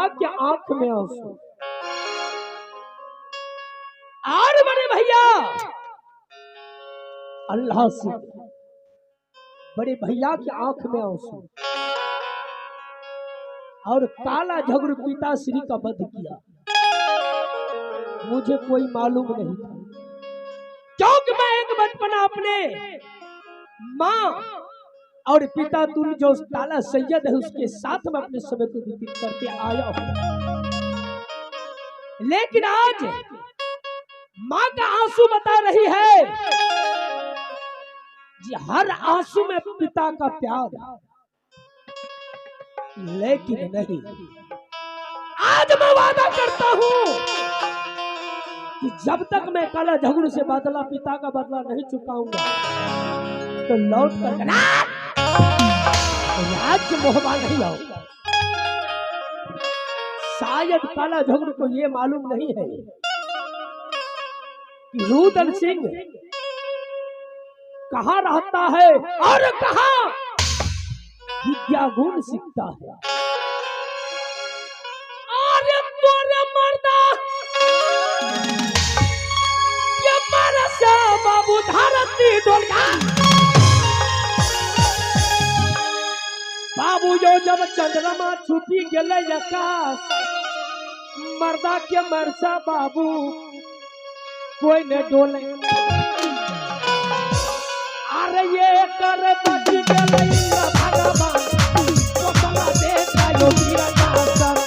माँ के आंख में आंसू। और बड़े भैया अल्लाह से बड़े भैया की आंख में आंसू। और काला झगड़ू पिताश्री का वध किया। मुझे कोई मालूम नहीं था, क्योंकि मैं एक बचपना अपने माँ और पिता तुल जो ताला सैयद है उसके साथ में अपने समय को व्यतीत करके आया हूं। लेकिन आज माँ का आंसू बता रही है जी, हर आंसू में पिता का प्यार, लेकिन नहीं। आज मैं वादा करता हूं कि जब तक मैं काला झगड़ू से बदला पिता का बदला नहीं चुकाऊंगा तो लौट कर राज्य मोहबा नहीं आऊंगा। शायद काला झगड़ू को ये मालूम नहीं है कि रुदल सिंह कहाँ रहता है और कहाँ विद्या गुण सीखता है। अरे तोरे मर्दा ये मारा सा बाबू धरती डोलगा। बाबू जो जब चंद्रमा छुपी गले आकाश, मर्दा के मरसा बाबू कोई न डोले। अरे ये कर बची गले भगवान तो सला देखा यो वीरा दास।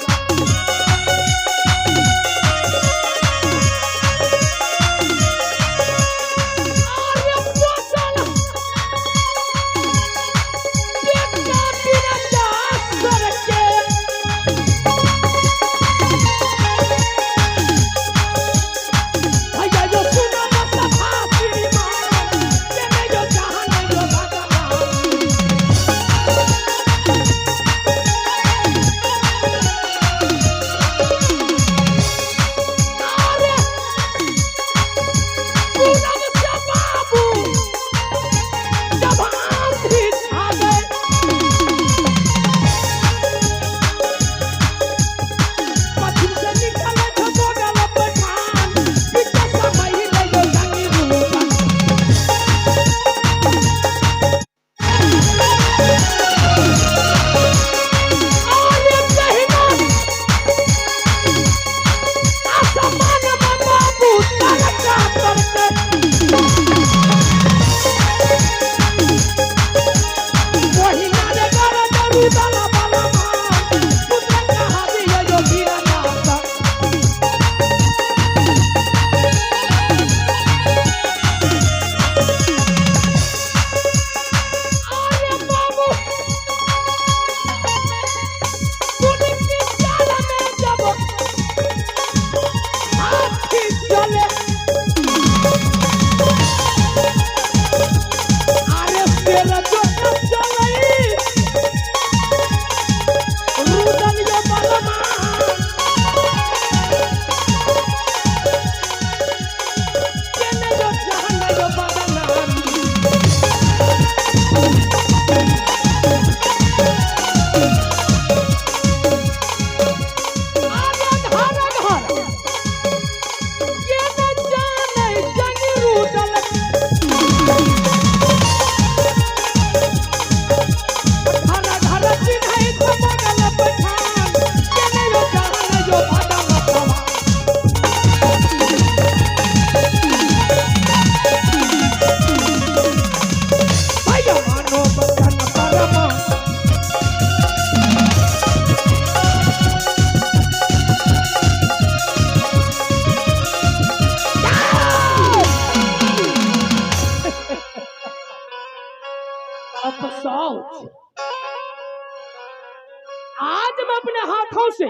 आज मैं अपने हाथों से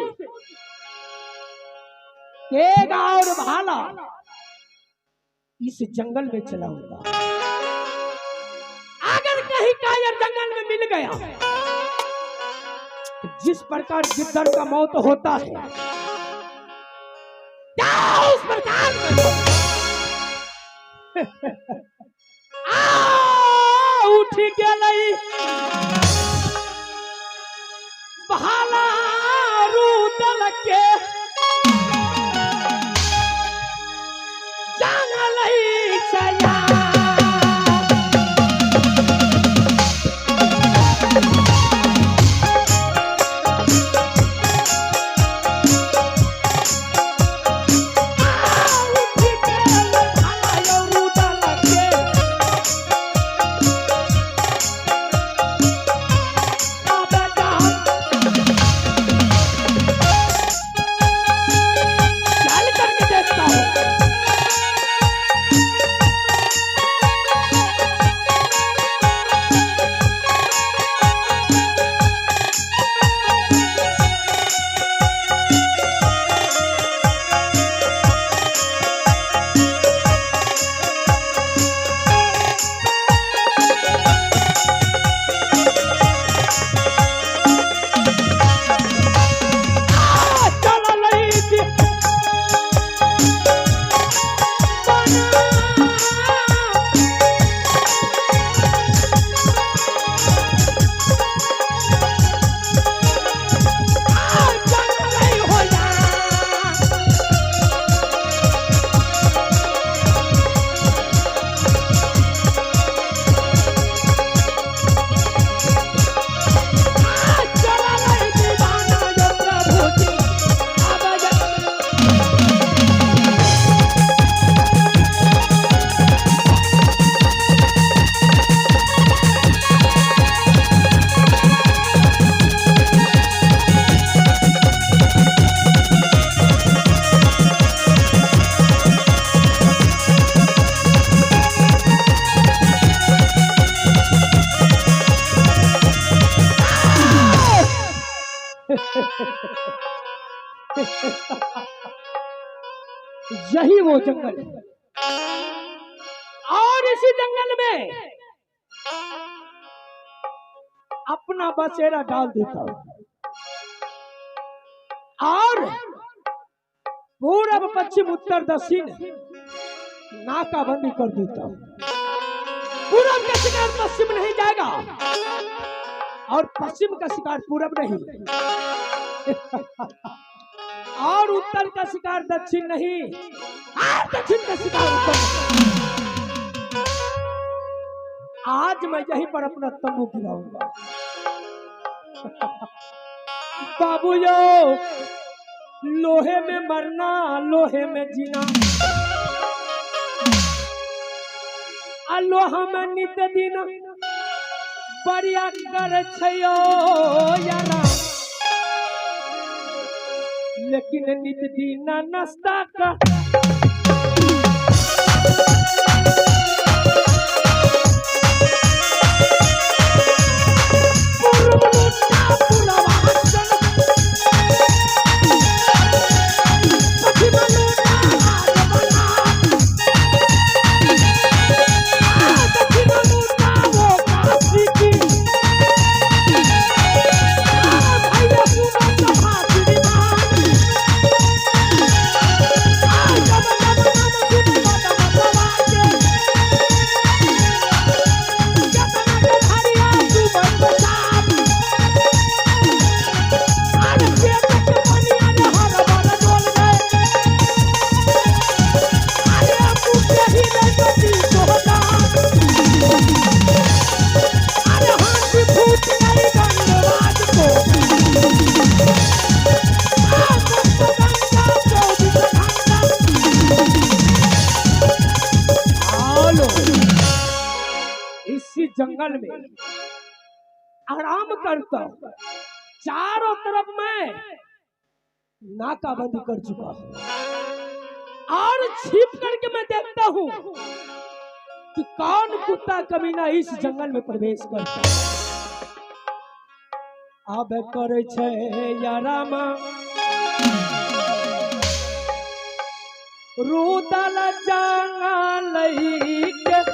तेग और भाला इस जंगल में चलाऊंगा। अगर कहीं कायर जंगल में मिल गया तो जिस प्रकार गिद्दड़ का मौत होता है उस प्रकार उठ गई भाला रूदल यही वो जंगल है। और इसी जंगल में अपना बसेरा डाल देता हूं और पूरब पश्चिम उत्तर दक्षिण नाकाबंदी कर देता हूं। पूरब का शिकार पश्चिम नहीं जाएगा और पश्चिम का शिकार पूरब नहीं और उत्तर का शिकार दक्षिण नहीं और दक्षिण का शिकार उत्तर नहीं। आज मैं यहीं पर अपना तंबू गिराऊंगा। बाबूयो, लोहे में मरना लोहे में जीना, लोहा में नित दिन बढ़िया कर छयो यारा, लेकिन नित दिन नाश्ता का जंगल में आराम करता हूं। चारों तरफ मैं नाकाबंदी कर चुका हूं और छिप करके मैं देखता हूं कि कौन कुत्ता कमीना इस जंगल में प्रवेश करता है। अब करे छे या रामा रूदल जंगल के